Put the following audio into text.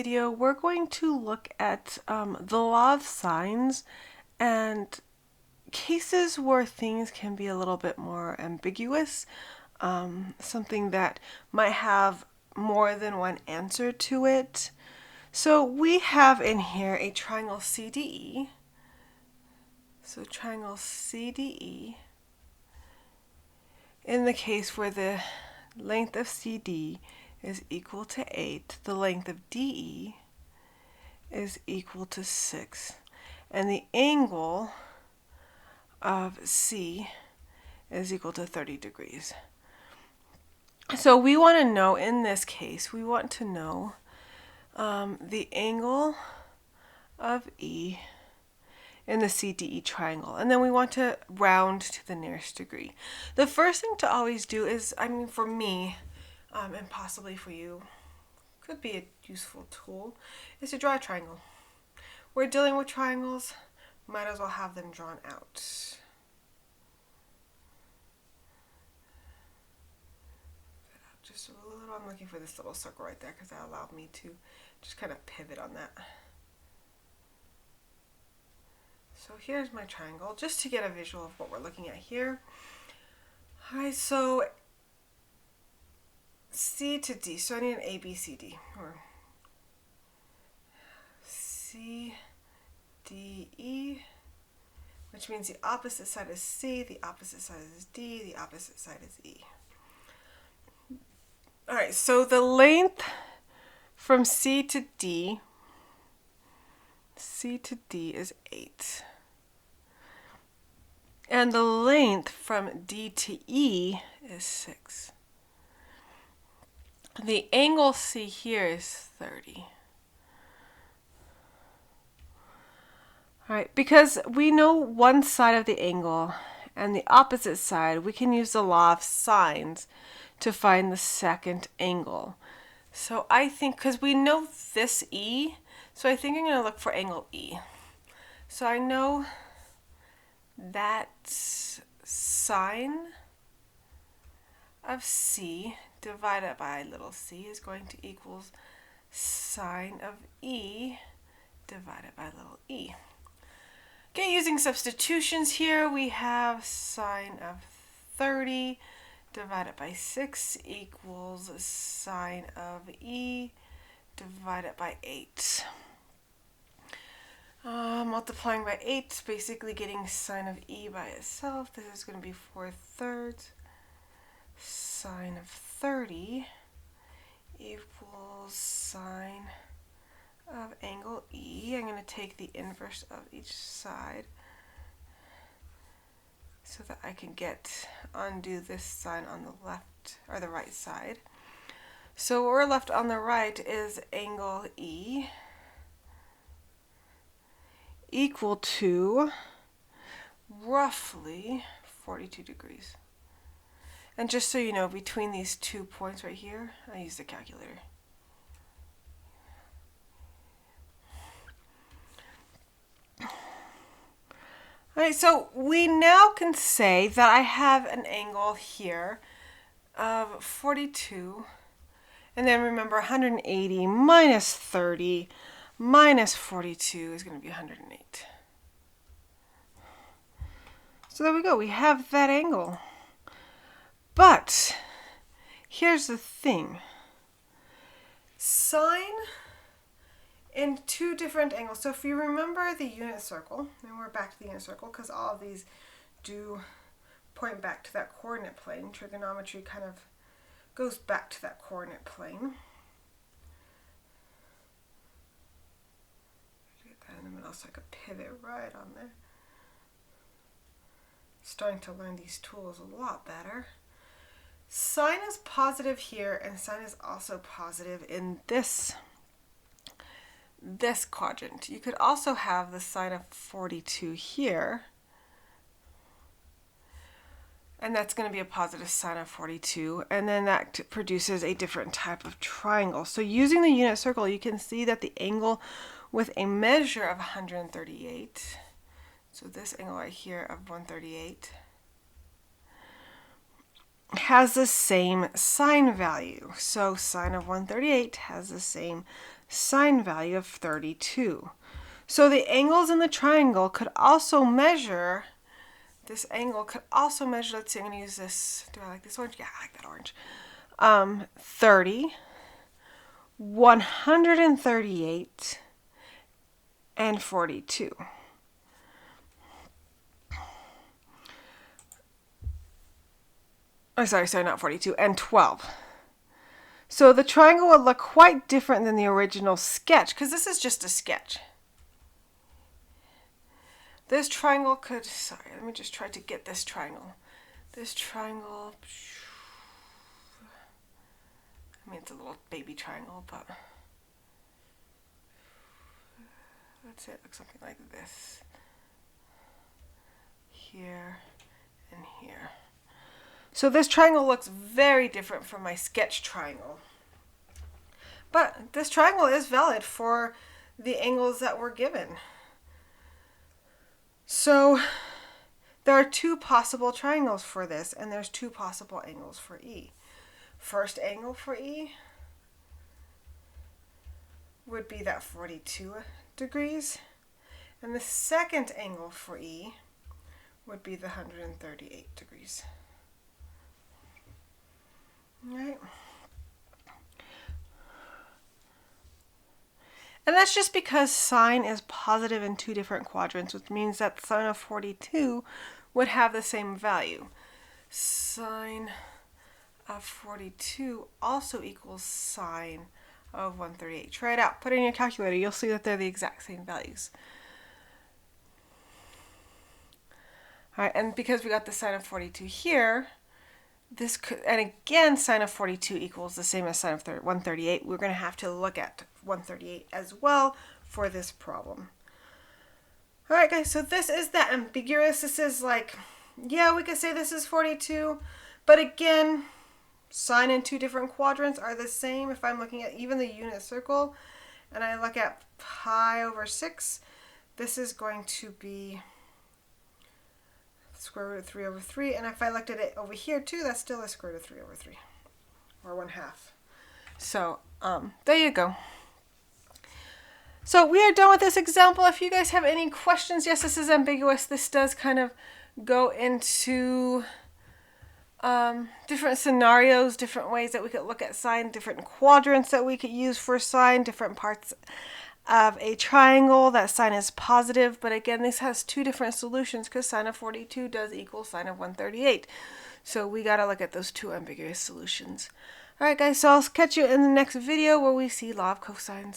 Video, we're going to look at the law of sines and cases where things can be a little bit more ambiguous, something that might have more than one answer to it. So we have in here a triangle CDE. So triangle CDE, in the case where the length of CD is equal to 8, the length of DE is equal to 6, and the angle of C is equal to 30 degrees. So we want to know, in this case, we want to know the angle of E in the CDE triangle, and then we want to round to the nearest degree. The first thing to always do is, for me, and possibly for you, could be a useful tool, is to draw a triangle. We're dealing with triangles, might as well have them drawn out. Just a little, I'm looking for this little circle right there because that allowed me to just kind of pivot on that. So here's my triangle, just to get a visual of what we're looking at here. Alright, so C to D, so I need an ABCD, or C, D, E, which means the opposite side is C, the opposite side is D, the opposite side is E. Alright, so the length from C to D is 8. And the length from D to E is 6. The angle C here is 30. Alright, because we know one side of the angle and the opposite side, we can use the law of sines to find the second angle. So I think, because we know this E, so I think I'm going to look for angle E. So I know that sine of C divided by little c is going to equal sine of E divided by little e. Okay, using substitutions here, we have sine of 30 divided by 6 equals sine of E divided by 8. Multiplying by 8, basically getting sine of E by itself. This is going to be 4/3. Sine of 30 equals sine of angle E. I'm going to take the inverse of each side so that I can undo this sign on the left or the right side. So what we're left on the right is angle E equal to roughly 42 degrees. And just so you know, between these 2 points right here, I use the calculator. Alright, so we now can say that I have an angle here of 42, and then remember 180 minus 30 minus 42 is going to be 108. So there we go, we have that angle. But here's the thing. Sine in two different angles. So if you remember the unit circle, and we're back to the unit circle because all of these do point back to that coordinate plane. Trigonometry kind of goes back to that coordinate plane. Get that in the middle so I could pivot right on there. Starting to learn these tools a lot better. Sine is positive here, and sine is also positive in this quadrant. You could also have the sine of 42 here, and that's going to be a positive sine of 42, and then that produces a different type of triangle. So using the unit circle, you can see that the angle with a measure of 138, so this angle right here of 138, has the same sine value. So sine of 138 has the same sine value of 32. So the angles in the triangle could also measure, this angle could also measure, let's see, I'm going to use this, do I like this orange? Yeah, I like that orange. 30, 138, and 42. Oh, sorry, not 42, and 12. So the triangle would look quite different than the original sketch, because this is just a sketch. This triangle could, sorry, let me just try to get this triangle. This triangle, I mean, it's a little baby triangle, but let's say it looks something like this. Here and here. So this triangle looks very different from my sketch triangle. But this triangle is valid for the angles that were given. So there are two possible triangles for this, and there's two possible angles for E. First angle for E would be that 42 degrees, and the second angle for E would be the 138 degrees. All right. And that's just because sine is positive in two different quadrants, which means that sine of 42 would have the same value. Sine of 42 also equals sine of 138. Try it out. Put it in your calculator. You'll see that they're the exact same values. All right, and because we got the sine of 42 here, this could, and again, sine of 42 equals the same as sine of 138. We're going to have to look at 138 as well for this problem. All right, guys, so this is the ambiguous. This is like, yeah, we could say this is 42, but again, sine in two different quadrants are the same. If I'm looking at even the unit circle, and I look at pi over 6, this is going to be square root of 3 over 3, and if I looked at it over here too, that's still a square root of 3 over 3, or 1/2. So there you go. So we are done with this example. If you guys have any questions, yes, this is ambiguous. This does kind of go into different scenarios, different ways that we could look at sine, different quadrants that we could use for sine, different parts of a triangle that sine is positive. But again, this has two different solutions because sine of 42 does equal sine of 138. So we got to look at those two ambiguous solutions. All right, guys, so I'll catch you in the next video where we see law of cosines.